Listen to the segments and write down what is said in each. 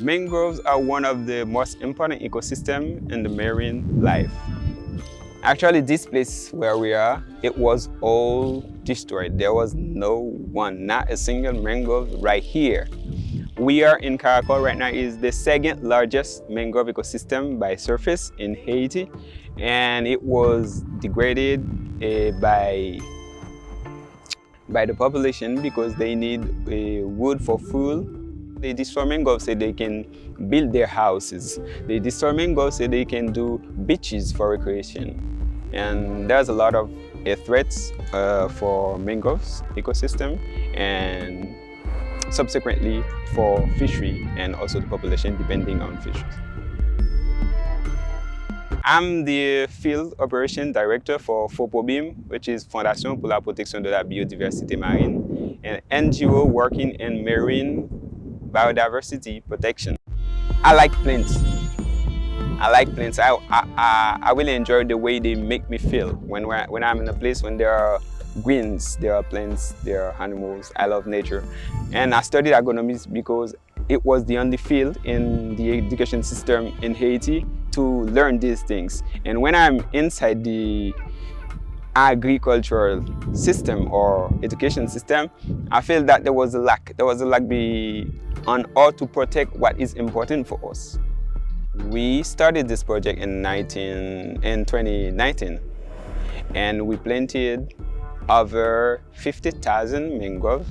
Mangroves are one of the most important ecosystems in the marine life. Actually, this place where we are, it was all destroyed. There was no one, not a single mangrove right here. We are in Caracol right now. Is the second largest mangrove ecosystem by surface in Haiti, and it was degraded by the population because they need wood for food. They destroy mangroves so they can build their houses. They destroy mangroves so they can do beaches for recreation. And there's a lot of threats for mangroves ecosystem and subsequently for fishery and also the population depending on fishes. I'm the Field Operation Director for FOPOBIM, which is Fondation pour la Protection de la Biodiversité Marine, an NGO working in marine biodiversity protection. I like plants. I really enjoy the way they make me feel when I'm in a place when there are greens, there are plants, there are animals. I love nature. And I studied agronomy because it was the only field in the education system in Haiti to learn these things. And when I'm inside the agricultural system or education system, I feel that there was a lack. There was a lack on how to protect what is important for us. We started this project in 2019, and we planted over 50,000 mangroves.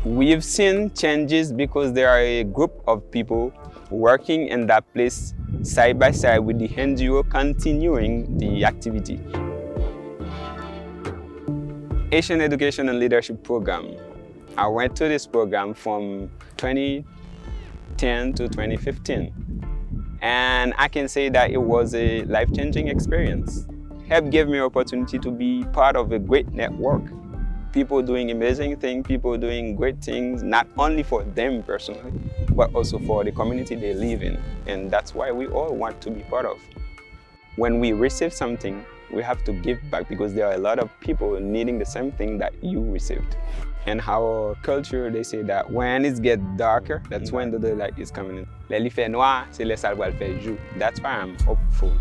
We've seen changes because there are a group of people working in that place side by side with the NGO continuing the activity. Asian Education and Leadership Program. I went to this program from 2010 to 2015. And I can say that it was a life-changing experience. Help gave me an opportunity to be part of a great network. People doing amazing things, people doing great things, not only for them personally, but also for the community they live in. And that's why we all want to be part of. When we receive something, we have to give back because there are a lot of people needing the same thing that you received. In our culture, they say that when it gets darker, that's when the daylight is coming in. Les lits fait noir, c'est les salles qui fait jour. That's why I'm hopeful.